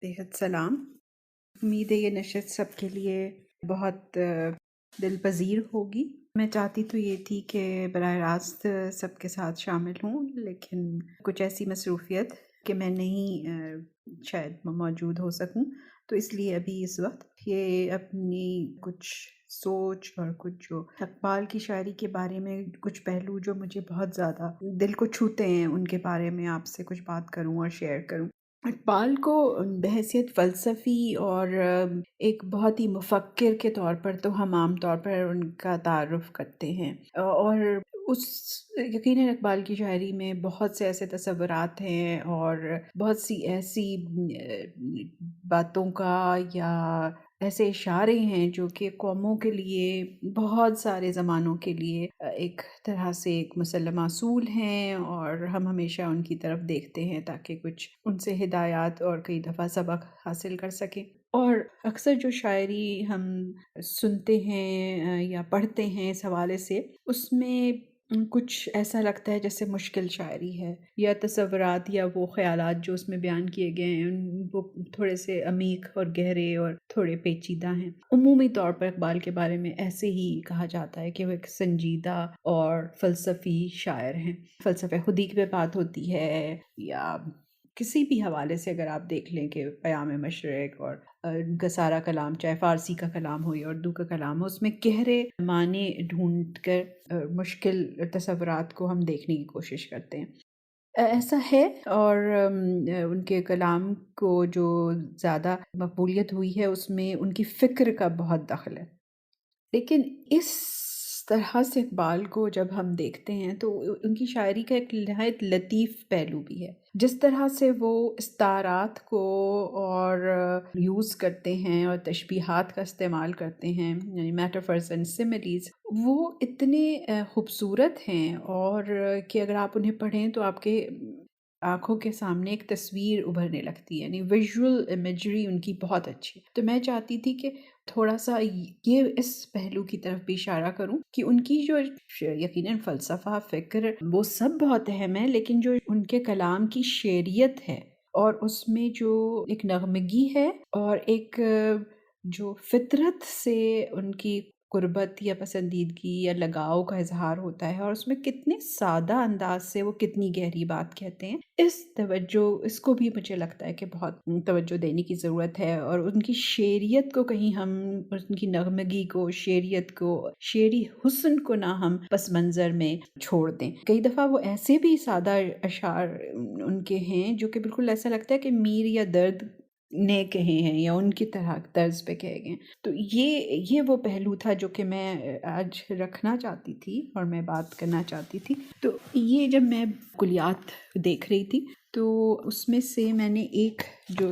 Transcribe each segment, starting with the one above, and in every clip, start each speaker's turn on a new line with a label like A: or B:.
A: बेहद सलाम। उम्मीद है ये नशस्त सब के लिए बहुत दिल पजीर होगी। मैं चाहती तो ये थी कि बराह रास्त सबके साथ शामिल हूँ, लेकिन कुछ ऐसी मसरूफियत कि मैं नहीं शायद मौजूद हो सकूँ, तो इसलिए अभी इस वक्त ये अपनी कुछ सोच और कुछ जो इकबाल की शायरी के बारे में कुछ पहलू जो मुझे बहुत ज़्यादा दिल को छूते हैं, उनके बारे में आपसे कुछ बात करूँ और शेयर करूँ। इकबाल को बहैसियत फ़लसफ़ी और एक बहुत ही मुफ़क्किर के तौर पर तो हम आम तौर पर उनका तारुफ़ करते हैं, और उस यकीनन इकबाल की शायरी में बहुत से ऐसे तसव्वुरात हैं और बहुत सी ऐसी बातों का या ऐसे इशारे हैं जो कि कौमों के लिए बहुत सारे ज़मानों के लिए एक तरह से एक मुसल्लमा असूल हैं, और हम हमेशा उनकी तरफ देखते हैं ताकि कुछ उनसे हिदायत और कई दफ़ा सबक हासिल कर सकें। और अक्सर जो शायरी हम सुनते हैं या पढ़ते हैं इस हवाले से, उसमें कुछ ऐसा लगता है जैसे मुश्किल शायरी है, या तसव्वुरात या वो ख़यालात जो उसमें बयान किए गए हैं वो थोड़े से अमीक और गहरे और थोड़े पेचीदा हैं। उमूमी तौर पर इकबाल के बारे में ऐसे ही कहा जाता है कि वो एक संजीदा और फ़लसफ़ी शायर हैं। फ़लसफ़े खुदी पे बात होती है या किसी भी हवाले से अगर आप देख लें कि क़याम मशरिक़ और उनका सारा कलाम, चाहे फ़ारसी का कलाम हो या उर्दू का कलाम हो, उसमें गहरे माने ढूंढ कर मुश्किल तसव्वुरात को हम देखने की कोशिश करते हैं। ऐसा है, और उनके कलाम को जो ज़्यादा मकबूलियत हुई है उसमें उनकी फ़िक्र का बहुत दखल है। लेकिन इस तरह से इकबाल को जब हम देखते हैं तो उनकी शायरी का एक नहायत लतीफ़ पहलू भी है। जिस तरह से वो इस्तारात को और यूज़ करते हैं और तशबीहात का इस्तेमाल करते हैं, यानी मेटाफर्स एंड सिमिलीज़, वो इतने खूबसूरत हैं और कि अगर आप उन्हें पढ़ें तो आपके आँखों के सामने एक तस्वीर उभरने लगती है, यानी विजुअल इमेजरी उनकी बहुत अच्छी है। तो मैं चाहती थी कि थोड़ा सा ये इस पहलू की तरफ भी इशारा करूं कि उनकी जो यकीनन फ़लसफ़ा, फ़िक्र, वो सब बहुत अहम है, लेकिन जो उनके कलाम की शेरियत है और उसमें जो एक नगमगी है और एक जो फितरत से उनकी कुर्बत या पसंदीदगी या लगाव का इजहार होता है, और उसमें कितने सादा अंदाज से वो कितनी गहरी बात कहते हैं, इसको भी मुझे लगता है कि बहुत तवज्जो देने की ज़रूरत है। और उनकी शेरियत को कहीं हम, उनकी नगमगी को, शेरियत को, शेरी हुस्न को ना हम पस मंज़र में छोड़ दें। कई दफ़ा वो ऐसे भी सादा अशार उनके हैं जो कि बिल्कुल ऐसा लगता है कि मीर या दर्द ने कहे हैं या उनकी तरह तर्ज पे कहे गए। तो ये वो पहलू था जो कि मैं आज रखना चाहती थी और मैं बात करना चाहती थी। तो ये जब मैं कुलियात देख रही थी तो उसमें से मैंने एक जो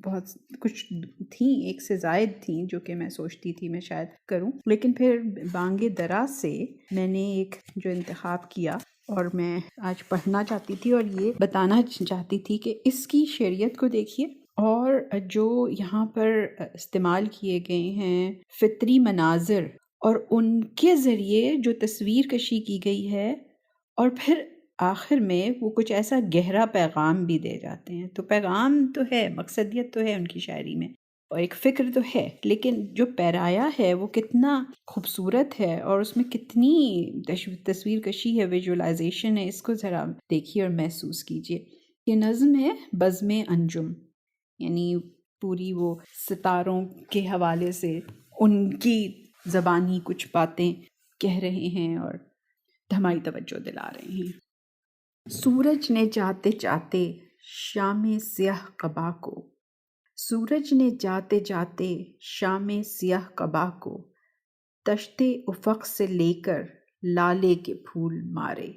A: बहुत कुछ थी, एक से ज़ायद थी जो कि मैं सोचती थी मैं शायद करूं, लेकिन फिर बांगे दरा से मैंने एक जो इंतखाब किया और मैं आज पढ़ना चाहती थी और ये बताना चाहती थी कि इसकी शरीयत को देखिए और जो यहाँ पर इस्तेमाल किए गए हैं फितरी मनाजिर और उनके ज़रिए जो तस्वीर कशी की गई है, और फिर आखिर में वो कुछ ऐसा गहरा पैगाम भी दे जाते हैं। तो पैगाम तो है, मकसदियत तो है उनकी शायरी में और एक फ़िक्र तो है, लेकिन जो पैराया है वो कितना खूबसूरत है और उसमें कितनी तस्वीर कशी है, विजुअलाइजेशन है। इसको ज़रा देखिए और महसूस कीजिए। ये नज़्म है बज़्म अंजुम, यानी पूरी वो सितारों के हवाले से उनकी ज़बानी कुछ बातें कह रहे हैं और हमारी तवज्जो दिला रहे हैं। सूरज ने जाते जाते शाम सियाह कबा को, सूरज ने जाते जाते शाम सियाह कबा को, तश्ते उफ़क़ से लेकर लाले के फूल मारे,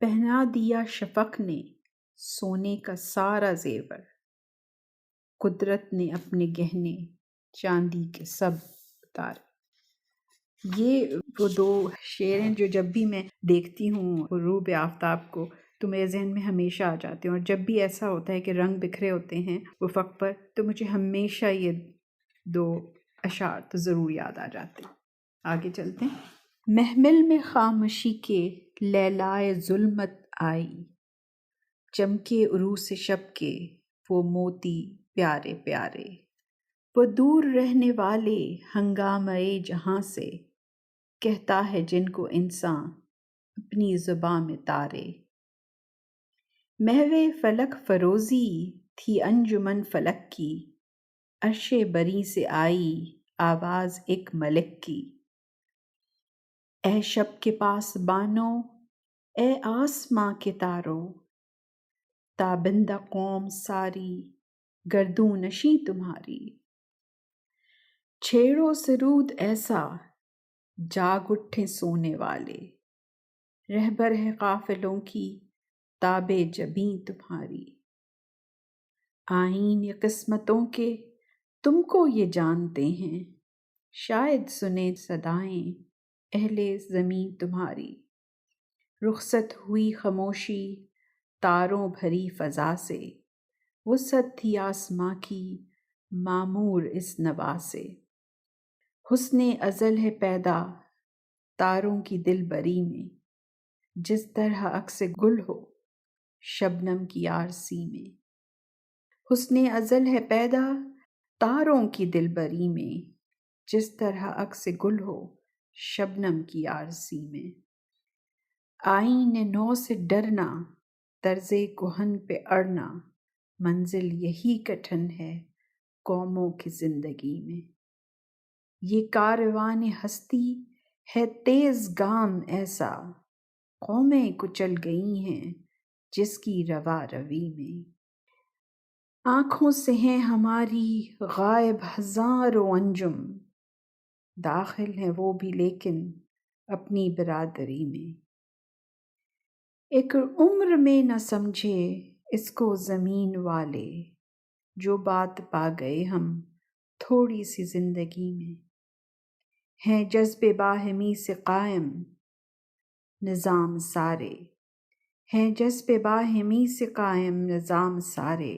A: पहना दिया शफ़क़ ने सोने का सारा ज़ेवर, कुदरत ने अपने गहने चांदी के सब उतारे। ये वो दो शेर हैं जो जब भी मैं देखती हूँ ग़ुरूब आफ्ताब को तो मेरे जहन में हमेशा आ जाते हैं, और जब भी ऐसा होता है कि रंग बिखरे होते हैं उफ़क़ पर तो मुझे हमेशा ये दो अशार तो ज़रूर याद आ जाते हैं। आगे चलते हैं। महमिल में खामोशी के लैलाए ज़ुल्मत आई, चमके उरूस शब के वो मोती پیارے پیارے، وہ دور رہنے والے ہنگامے جہاں سے، کہتا ہے جن کو انسان اپنی زباں میں تارے۔ محو فلک فروزی تھی انجمن فلک کی، عرش بری سے آئی آواز ایک ملک کی۔ اے شب کے پاس بانو، اے آسماں کے تارو، تابندہ قوم ساری گردوں نشیں تمہاری۔ چھیڑو سرود ایسا جاگ اٹھیں سونے والے، رہبر ہے قافلوں کی تاب جبیں تمہاری۔ آئین یہ قسمتوں کے تم کو یہ جانتے ہیں، شاید سنیں صدائیں اہل زمیں تمہاری۔ رخصت ہوئی خاموشی تاروں بھری فضا سے، وسعت تھی آسماں کی معمور اس نوا سے۔ حسن ازل ہے پیدا تاروں کی دل بری میں، جس طرح عکس گل ہو شبنم کی آرسی میں۔ حسن ازل ہے پیدا تاروں کی دل بری میں، جس طرح عکس گل ہو شبنم کی آرسی میں۔ آئین نو سے ڈرنا طرز کہن پہ اڑنا، منزل یہی کٹھن ہے قوموں کی زندگی میں۔ یہ کاروان ہستی ہے تیز گام ایسا، قومیں کچل گئی ہیں جس کی روا روی میں۔ آنکھوں سے ہیں ہماری غائب ہزاروں انجم، داخل ہیں وہ بھی لیکن اپنی برادری میں۔ ایک عمر میں نہ سمجھے اس کو زمین والے، جو بات پا گئے ہم تھوڑی سی زندگی میں۔ ہیں جذبے باہمی سے قائم نظام سارے، ہیں جذبے باہمی سے قائم نظام سارے،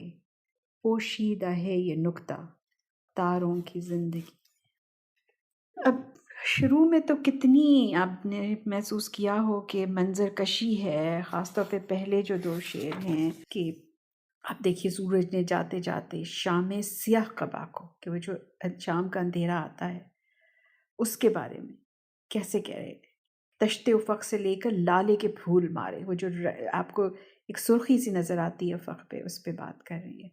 A: پوشیدہ ہے یہ نکتہ تاروں کی زندگی۔ اب شروع میں تو کتنی آپ نے محسوس کیا ہو کہ منظر کشی ہے، خاص طور پہ پہلے جو دو شعر ہیں کہ آپ دیکھیے سورج نے جاتے جاتے شام سیاہ قبا کو، کہ وہ جو شام کا اندھیرا آتا ہے اس کے بارے میں کیسے کہہ رہے تھے، تشتے افق سے لے کر لالے کے پھول مارے، وہ جو آپ کو ایک سرخی سی نظر آتی ہے افق پہ، اس پہ بات کر رہی ہے۔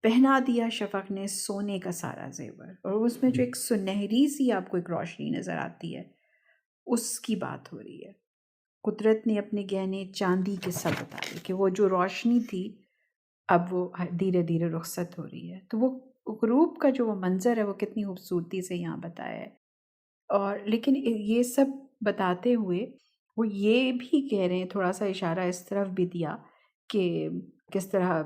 A: پہنا دیا شفق نے سونے کا سارا زیور، اور اس میں جو ایک سنہری سی آپ کو ایک روشنی نظر آتی ہے اس کی بات ہو رہی ہے۔ قدرت نے اپنے گہنے چاندی کے سب بتائے کہ وہ جو روشنی تھی اب وہ دھیرے دھیرے رخصت ہو رہی ہے۔ تو وہ غروب کا جو وہ منظر ہے وہ کتنی خوبصورتی سے یہاں بتایا ہے۔ اور لیکن یہ سب بتاتے ہوئے وہ یہ بھی کہہ رہے ہیں، تھوڑا سا اشارہ اس طرف بھی دیا کہ کس طرح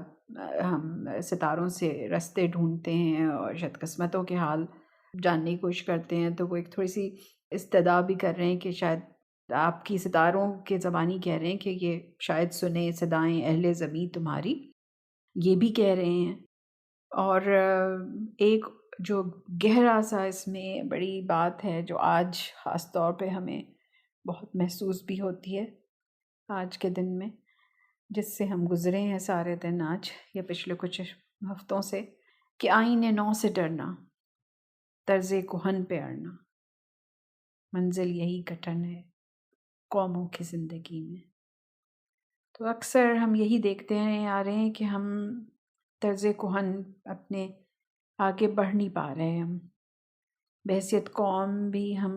A: ہم ستاروں سے رستے ڈھونڈتے ہیں اور شاید قسمتوں کے حال جاننے کی کوشش کرتے ہیں، تو وہ ایک تھوڑی سی استدعا بھی کر رہے ہیں کہ شاید آپ کی ستاروں کے زبانی کہہ رہے ہیں کہ یہ شاید سنیں صدائیں اہل زمیں تمہاری، یہ بھی کہہ رہے ہیں۔ اور ایک جو گہرا سا اس میں بڑی بات ہے جو آج خاص طور پہ ہمیں بہت محسوس بھی ہوتی ہے آج کے دن میں، جس سے ہم گزرے ہیں سارے دن آج یا پچھلے کچھ ہفتوں سے، کہ آئین نو سے ڈرنا طرز کہن پہ اڑنا، منزل یہی کٹھن ہے قوموں کی زندگی میں۔ تو اکثر ہم یہی دیکھتے ہیں آ رہے ہیں کہ ہم طرز کہن اپنے آگے بڑھ نہیں پا رہے ہیں، ہم بحیثیت قوم بھی ہم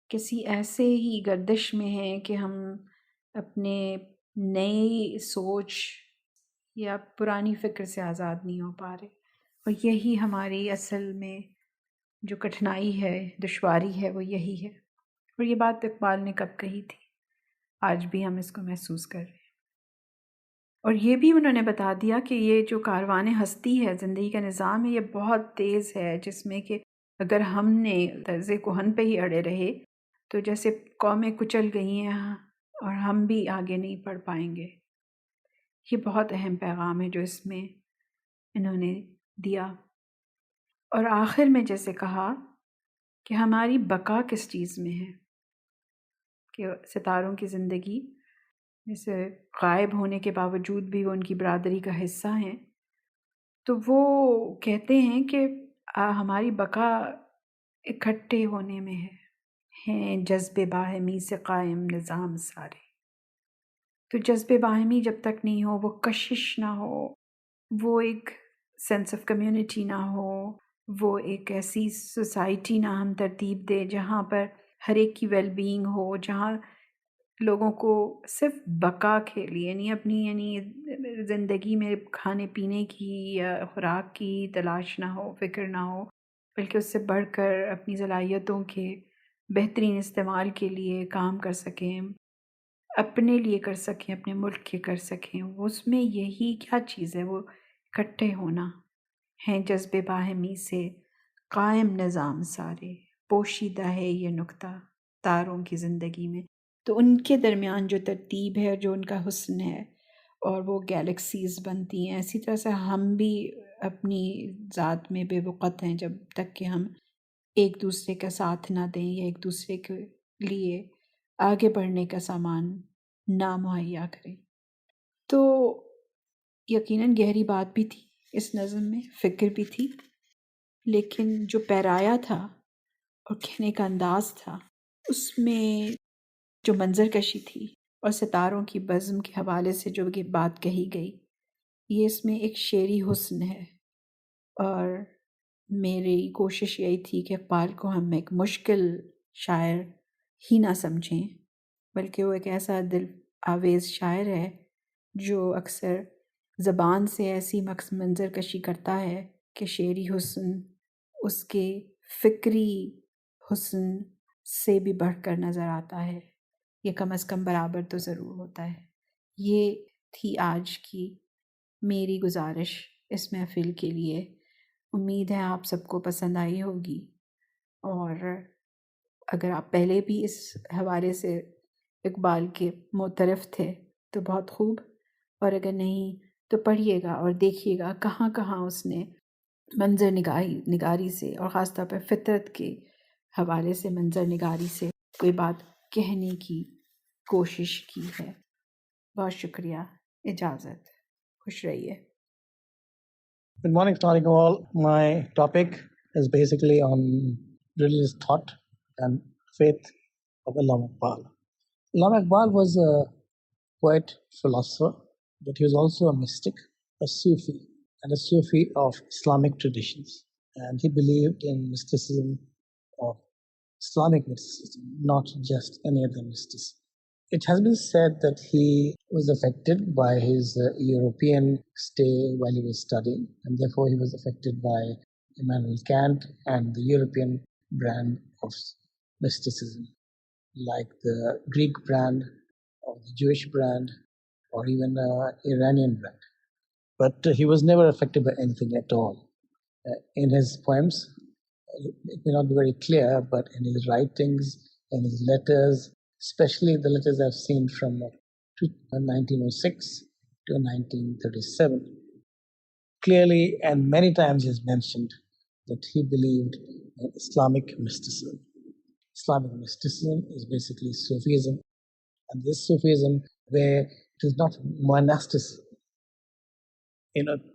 A: کسی ایسے ہی گردش میں ہیں کہ ہم اپنے نئی سوچ یا پرانی فکر سے آزاد نہیں ہو پا رہے، اور یہی ہماری اصل میں جو کٹھنائی ہے، دشواری ہے، وہ یہی ہے۔ اور یہ بات اقبال نے کب کہی تھی، آج بھی ہم اس کو محسوس کر رہے ہیں۔ اور یہ بھی انہوں نے بتا دیا کہ یہ جو کاروان ہستی ہے، زندگی کا نظام ہے، یہ بہت تیز ہے، جس میں کہ اگر ہم نے طرز کہن پہ ہی اڑے رہے تو جیسے قومیں کچل گئی ہیں اور ہم بھی آگے نہیں بڑھ پائیں گے۔ یہ بہت اہم پیغام ہے جو اس میں انہوں نے دیا۔ اور آخر میں جیسے کہا کہ ہماری بقا کس چیز میں ہے، کہ ستاروں کی زندگی جیسے غائب ہونے کے باوجود بھی وہ ان کی برادری کا حصہ ہیں، تو وہ کہتے ہیں کہ ہماری بقا اکٹھے ہونے میں ہے، ہیں جذب باہمی سے قائم نظام سارے. تو جذب باہمی جب تک نہیں ہو، وہ کشش نہ ہو، وہ ایک سینس آف کمیونٹی نہ ہو، وہ ایک ایسی سوسائٹی نہ ہم ترتیب دے جہاں پر ہر ایک کی ویل بینگ ہو، جہاں لوگوں کو صرف بقا کے لیے یعنی زندگی میں کھانے پینے کی یا خوراک کی تلاش نہ ہو، فکر نہ ہو، بلکہ اس سے بڑھ کر اپنی صلاحیتوں کے بہترین استعمال کے لیے کام کر سکیں، اپنے لیے کر سکیں، اپنے ملک کے کر سکیں. اس میں یہی کیا چیز ہے؟ وہ اکٹھے ہونا. ہیں جذب باہمی سے قائم نظام سارے، پوشیدہ ہے یہ نکتہ تاروں کی زندگی میں. تو ان کے درمیان جو ترتیب ہے، جو ان کا حسن ہے، اور وہ گیلیکسیز بنتی ہیں. اسی طرح سے ہم بھی اپنی ذات میں بے وقت ہیں جب تک کہ ہم ایک دوسرے کا ساتھ نہ دیں یا ایک دوسرے کے لیے آگے بڑھنے کا سامان نہ مہیا کریں. تو یقیناً گہری بات بھی تھی اس نظم میں، فکر بھی تھی، لیکن جو پیرایا تھا اور کہنے کا انداز تھا، اس میں جو منظر کشی تھی اور ستاروں کی بزم کے حوالے سے جو بات کہی گئی، یہ اس میں ایک شعری حسن ہے. اور میری کوشش یہی تھی کہ اقبال کو ہم ایک مشکل شاعر ہی نہ سمجھیں، بلکہ وہ ایک ایسا دل آویز شاعر ہے جو اکثر زبان سے ایسی منظر کشی کرتا ہے کہ شعری حسن اس کے فکری حسن سے بھی بڑھ کر نظر آتا ہے، یہ کم از کم برابر تو ضرور ہوتا ہے. یہ تھی آج کی میری گزارش اس محفل کے لیے. امید ہے آپ سب کو پسند آئی ہوگی، اور اگر آپ پہلے بھی اس حوالے سے اقبال کے معترف تھے تو بہت خوب، اور اگر نہیں تو پڑھیے گا اور دیکھیے گا کہاں کہاں اس نے منظر نگاری سے اور خاص طور پر فطرت کے حوالے سے منظر نگاری سے کوئی بات کہنے کی کوشش کی ہے. بہت شکریہ. اجازت. خوش رہیے.
B: Good morning, starting all. My topic is basically on religious thought and faith of Allama Iqbal. Allama Iqbal was a poet, philosopher, but he was also a mystic, a Sufi, and a Sufi of Islamic traditions. And he believed in mysticism of Islamic mysticism, not just any other mysticism. It has been said that he was affected by his European stay while he was studying, and therefore he was affected by Immanuel Kant and the European brand of mysticism, like the Greek brand or the Jewish brand or even Iranian brand. But he was never affected by anything at all. In his poems, it may not be very clear, but in his writings, in his letters, especially the letters I've seen from 1906 to 1937, clearly and many times he has mentioned that he believed in Islamic mysticism. Islamic mysticism is basically Sufism, and this Sufism where it is not monasticism.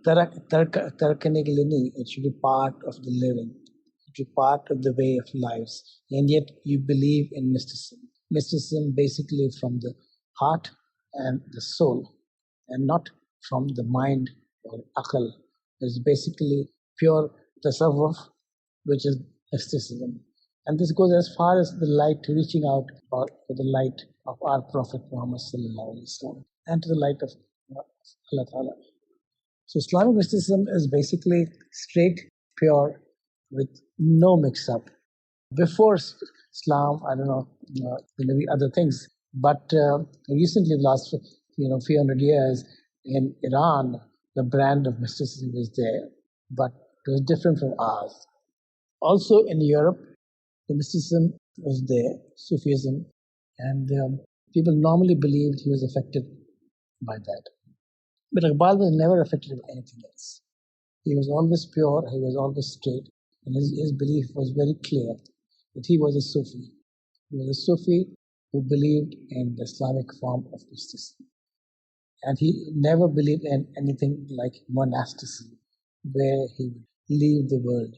B: Tarkanically, it should be part of the living. It should be part of the way of lives. And yet you believe in mysticism. Mysticism basically from the heart and the soul, and not from the mind or akal. It's basically pure tasawuf, which is mysticism. And this goes as far as the light reaching out for the light of our Prophet Muhammad sallallahu alaihi wasallam, and to the light of Allah Ta'ala. So Islamic mysticism is basically straight, pure, with no mix-up. Before Islam, I don't know, maybe other things, but recently, the last few hundred years, in Iran, the brand of mysticism was there, but it was different from ours. Also in Europe, the mysticism was there, Sufism, and people normally believed he was affected by that. But Iqbal was never affected by anything else. He was always pure, he was always straight, and his belief was very clear that he was a Sufi. He was a Sufi who believed in the Islamic form of mysticism. And he never believed in anything like monasticism. where he would leave the world.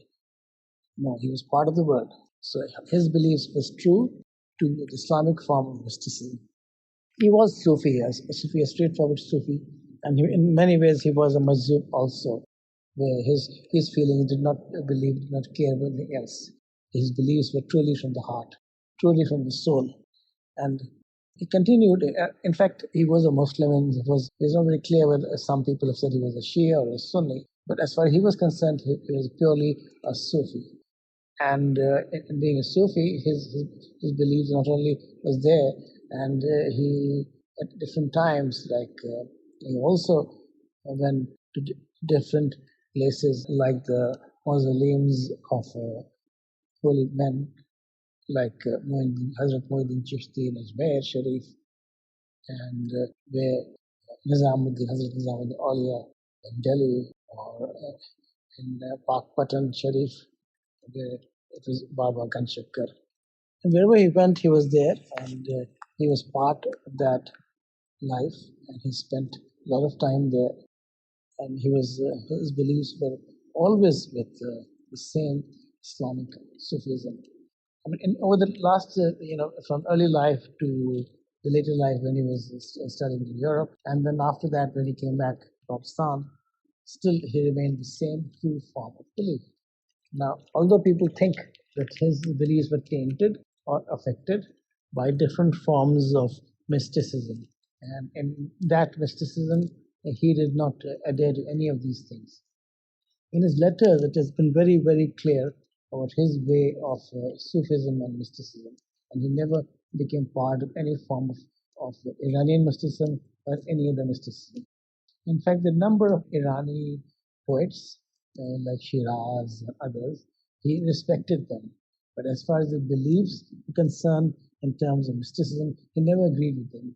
B: No, he was part of the world. So his beliefs was true to the Islamic form of mysticism. He was Sufi, a straightforward Sufi, and in many ways he was a Majzub also, where his feelings did not believe, did not care about anything else. His beliefs were truly from the heart, truly from the soul. And he continued. In fact, he was a Muslim, and it's not very clear whether some people have said he was a Shia or a Sunni. But as far as he was concerned, he was purely a Sufi. And in being a Sufi, his beliefs not only was there, and he at different times, like he also went to different places, like the mausoleums of holy men, like Hazrat Muhyiddin Chishti in Ajmer Sharif, and where Hazrat Nizamuddin Aulia in Delhi, or in Pakpatan Sharif, where it was Baba Ganshakkar. And wherever he went, he was there, and he was part of that life, and he spent a lot of time there. And his beliefs were always with the same Islamic Sufism. I mean, over the last, from early life to the later life when he was studying in Europe, and then after that when he came back to Pakistan, still he remained the same true form of belief. Now, although people think that his beliefs were tainted or affected by different forms of mysticism, and in that mysticism, he did not adhere to any of these things. In his letters, it has been very, very clear about his way of Sufism and mysticism, and he never became part of any form of Iranian mysticism or any other mysticism. In fact, the number of Irani poets like Shiraz and others, he respected them. But as far as the beliefs were concerned in terms of mysticism, he never agreed with them.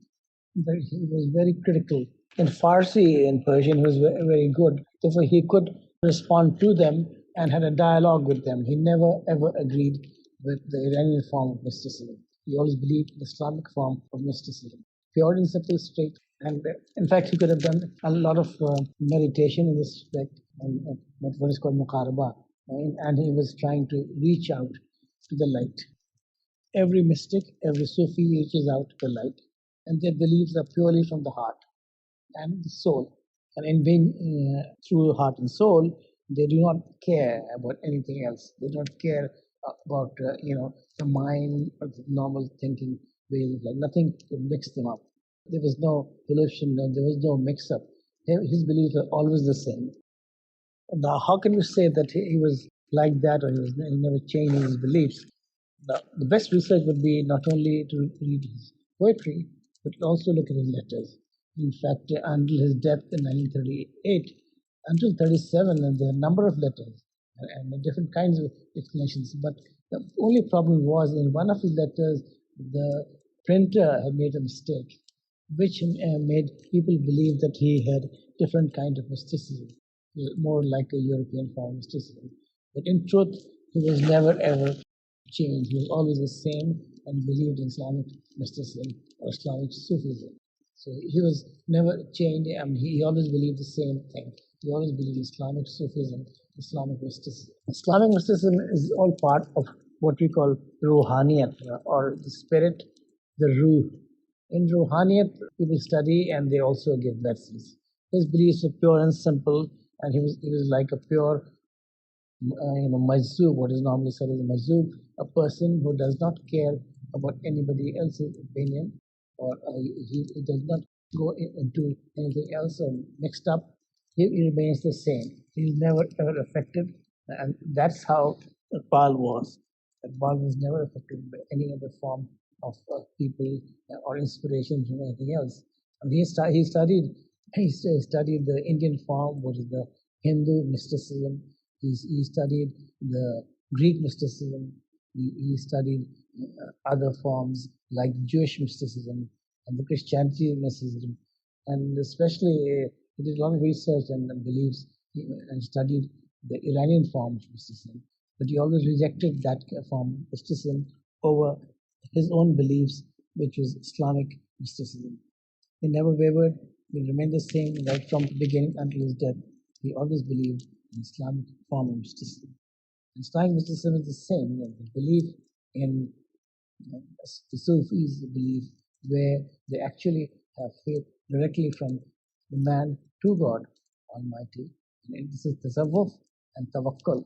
B: But he was very critical. In Farsi and Persian, he was very, very good. Therefore, he could respond to them and had a dialogue with them. He never ever agreed with the Iranian form of mysticism. He always believed in the Islamic form of mysticism. Pure and simple, straight. And in fact, he could have done a lot of meditation in this respect, and what is called muqaraba. And he was trying to reach out to the light. Every mystic, every Sufi reaches out to the light, and their beliefs are purely from the heart and the soul. And in being through heart and soul, they do not care about anything else. They don't care about the mind or the normal thinking ways of life. Nothing to mix them up. There was no pollution, and there was no mix-up. His beliefs were always the same. Now, how can we say that he was like that, or he never changed his beliefs? Now, the best research would be not only to read his poetry, but also look at his letters. In fact, until his death in 1938, until 37, and there are a number of letters and different kinds of explanations. But the only problem was in one of his letters, the printer had made a mistake, which made people believe that he had different kind of mysticism, more like a European form of mysticism. But in truth, he was never ever changed. He was always the same and believed in Islamic mysticism or Islamic Sufism. So he was never changed. I mean, he always believed the same thing. He always believed Islamic Sufism, Islamic mysticism. Islamic mysticism is all part of what we call Ruhaniyat, or the spirit, the Ruh. In Ruhaniyat, people study and they also give lessons. His beliefs were pure and simple, and he was like a pure Majzub, what is normally said as a Majzub, a person who does not care about anybody else's opinion, or he does not go into anything else or mixed up. He remains the same. He's never ever affected, and that's how Iqbal was. Iqbal was never affected by any other form of people or inspiration from anything else. And he studied the Indian form, which is the Hindu mysticism. He studied the Greek mysticism. He studied other forms like Jewish mysticism and the Christianity mysticism, and especially he did a lot of research and beliefs and studied the Iranian form of mysticism. But he always rejected that form of mysticism over his own beliefs, which was Islamic mysticism. He never wavered. He remained the same right from the beginning until his death. He always believed an Islamic form of mysticism. Islamic mysticism is the same, the belief in the Sufis belief where they actually have faith directly from the man to God Almighty. And this is tasawuf and tawakkul.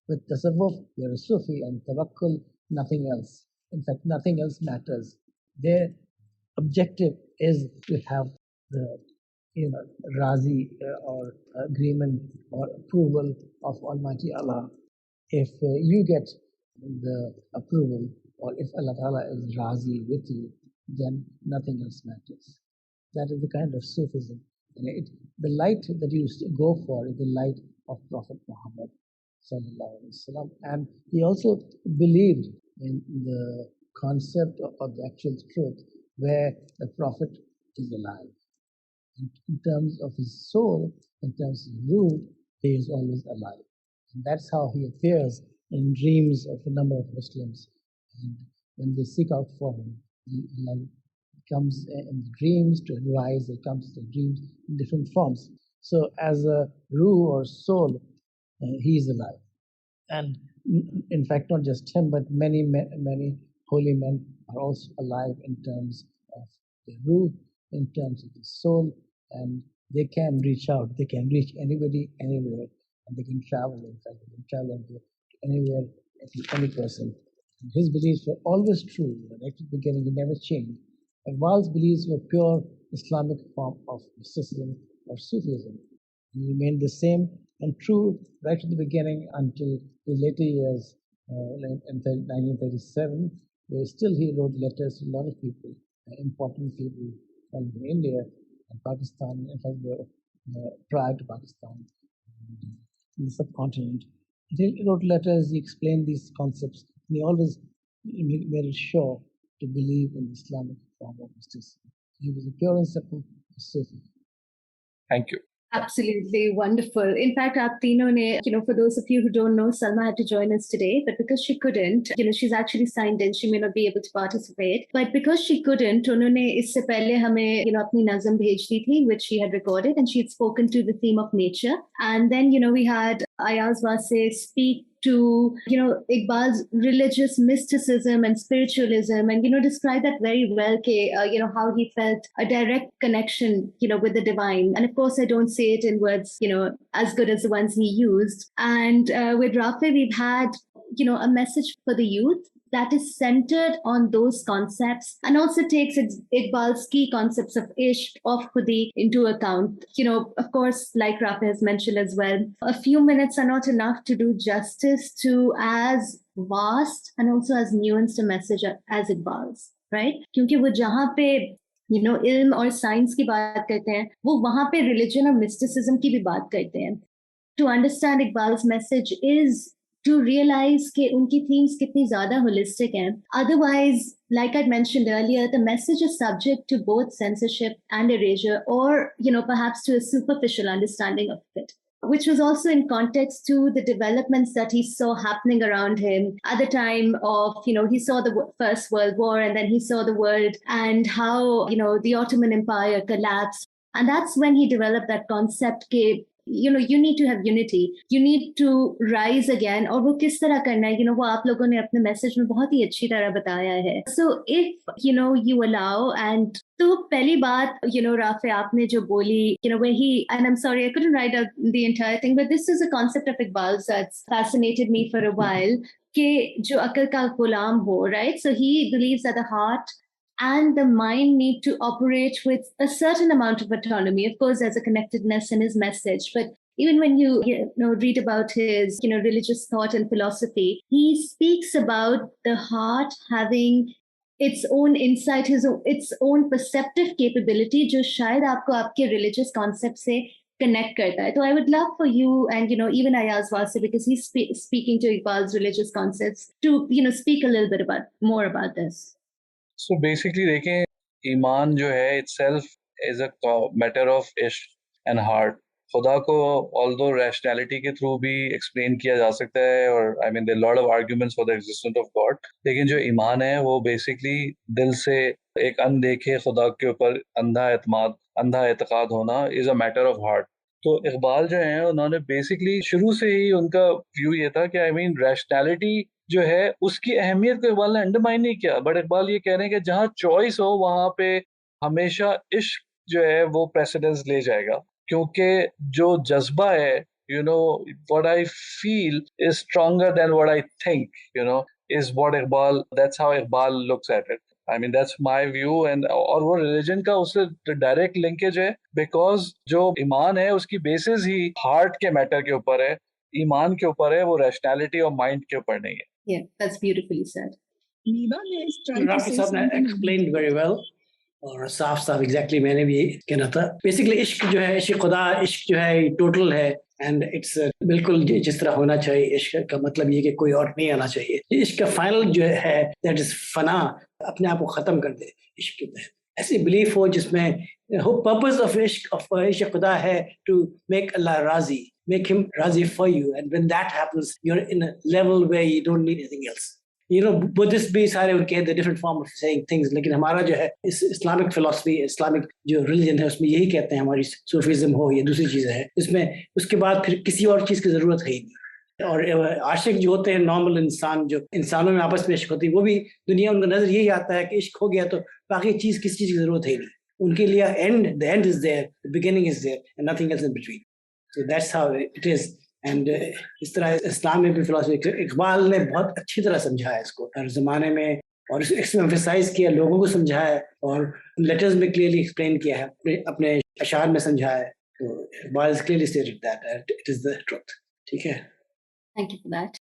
B: With tasawwuf, you're a Sufi, and tawakkul, nothing else. In fact, nothing else matters. Their objective is to have the razi or agreement or approval of Almighty Allah. If you get the approval, or if Allah Ta'ala is razi with you, then nothing else matters. That is the kind of Sufism. And the light that you go for is the light of Prophet Muhammad Sallallahu Alaihi Wasallam. And he also believed in the concept of the actual truth where the Prophet is alive. In terms of his soul, in terms of ruh, he is always alive. And that's how he appears in dreams of a number of Muslims. And when they seek out for him, Allah comes in the dreams to advise, it comes in dreams in different forms. So as a ruh or soul, he is alive. And in fact, not just him, but many holy men are also alive in terms of the ruh, in terms of the soul, and they can reach out. They can reach anybody, anywhere, and they can travel. In fact, they can travel to anywhere, to any person. And his beliefs were always true. Right at the beginning, they never changed. Iqbal's beliefs were pure Islamic form of mysticism or Sufism. He remained the same and true right at the beginning until the later years, in 1937, where still he wrote letters to a lot of people, important people from India and Pakistan, in fact, prior to Pakistan, in the subcontinent. He wrote letters, he explained these concepts, and he always made it sure to believe in the Islamic form of mysticism. He was a pure and simple Sufi.
C: Thank you.
D: Absolutely wonderful. In fact, aap teenon ne, for those of you who don't know, Salma had to join us today, but because she couldn't, she's actually signed in, she may not be able to participate, but because she couldn't, unhone isse pehle hame, apni nazam bhej di thi, which she had recorded, and she had spoken to the theme of nature. And then, we had Ayaz Wasay speak to, Iqbal's religious mysticism and spiritualism, and, describe that very well, how he felt a direct connection, with the divine. And of course, I don't say it in words, as good as the ones he used. And with Rafey, we've had, a message for the youth that is centered on those concepts and also takes Iqbal's key concepts of ishq, of khudi into account. Of course, like Rafey has mentioned as well, a few minutes are not enough to do justice to as vast and also as nuanced a message as Iqbal's, right? क्योंकि वो जहाँ पे इल्म और science की बात करते हैं, वो वहाँ पे रिलीजन और मिस्टिसिज्म की भी बात करते हैं. To understand Iqbal's message is to realize कि उनकी themes कितनी ज़्यादा holistic हैं. Otherwise, like I mentioned earlier, the message is subject to both censorship and erasure, or, perhaps to a superficial understanding of it, which was also in context to the developments that he saw happening around him at the time of, he saw the First World War, and then he saw the world and how, the Ottoman Empire collapsed. And that's when he developed that concept कि you need to have unity, you need to rise again. और वो किस तरह करना है, वो आप लोगों ने अपने मैसेज में बहुत ही अच्छी तरह बताया है. So if you allow, and तो पहली बात Rafey आपने जो बोली, where he, and I'm sorry I couldn't write out the entire thing, but this is a concept of Iqbal's that's fascinated me for a while, कि जो अकल का गुलाम हो, right? So he believes that the heart and the mind need to operate with a certain amount of autonomy. Of course, there's a connectedness in his message, but even when you read about his religious thought and philosophy, he speaks about the heart having its own insight, its own perceptive capability, जो शायद आपको आपके religious concept से connect करता है. So I would love for you and even Ayaz Wasay, because he's speaking to Iqbal's religious concepts, to speak a little bit more about this.
C: So basically देखें, ईमान जो है itself is a matter of ishq and heart. खुदा को although rationality के through भी explain किया जा सकता है, और I mean there are a lot of arguments for the existence of God, लेकिन जो ईमान है वो basically दिल से एक अनदेखे खुदा के ऊपर अंधा एतमाद, अंधा एतकाद होना is a matter of heart. تو اقبال جو ہیں انہوں نے بیسکلی شروع سے ہی ان کا ویو یہ تھا کہ ریشنلٹی جو ہے اس کی اہمیت کو اقبال نے انڈرمائن نہیں کیا، بٹ اقبال یہ کہہ رہے ہیں کہ جہاں چوائس ہو وہاں پہ ہمیشہ عشق جو ہے وہ پریسیڈنس لے جائے گا، کیونکہ جو جذبہ ہے what I feel is stronger than what I think, is what that's how Iqbal looks at it. That's my view. اور وہ ریلیجن کا اس سے ڈائریکٹ لنکیج ہے، بیکاز جو ایمان ہے اس کی بیسز ہی ہارٹ کے میٹر کے اوپر ہے، ایمان کے اوپر ہے، وہ ریشنالٹی اور مائنڈ کے اوپر نہیں ہے.
D: Yeah, that's beautifully said.
B: Rafi صاحب نے explained very well اور صاف صاف ایگزیکٹلی میں نے بھی کہنا تھا. بیسکلی عشق جو ہے، عشق خدا، عشق جو ہے ٹوٹل ہے، اینڈ اٹس بالکل جس طرح ہونا چاہیے. عشق کا مطلب یہ کہ کوئی اور نہیں آنا چاہیے. عشق کا فائنل جو ہے دیٹ از فنا، اپنے آپ کو ختم کر دے عشق کے تحت. ایسی بلیف ہو جس میں پرپز آف عشق خدا ہے ٹو میک اللہ راضی، میک ہم راضی for you, and when that happens you are in a level where you don't need anything else. Buddhist بھی سارے ان کے different form of seeing things, لیکن ہمارا جو ہے اسلامک فلاسفی، اسلامک جو ریلیجن ہے اس میں یہی کہتے ہیں، ہماری صوفیزم ہو یا دوسری چیزیں ہیں، اس میں اس کے بعد پھر کسی اور چیز کی ضرورت ہے ہی نہیں. اور عاشق جو ہوتے ہیں نارمل انسان، جو انسانوں میں آپس میں عشق ہوتی ہے، وہ بھی دنیا ان کا نظر یہی آتا ہے کہ عشق ہو گیا تو باقی چیز کسی چیز کی ضرورت ہے ہی نہیں. ان کے لیے the end is there, the beginning is there and nothing else in between. So that's how it is. And اس طرح اسلام میں بھی فلاسفی اقبال نے بہت اچھی طرح سمجھایا اس کو ہر زمانے میں، اور اس میں ایمفیسائز کیا، لوگوں کو سمجھایا اور لیٹرز میں کلیئرلی ایکسپلین کیا ہے، اپنے اشعار میں سمجھایا ہے. تو Iqbal has clearly stated that it is the truth. ٹھیک ہے.
D: Thank you for that.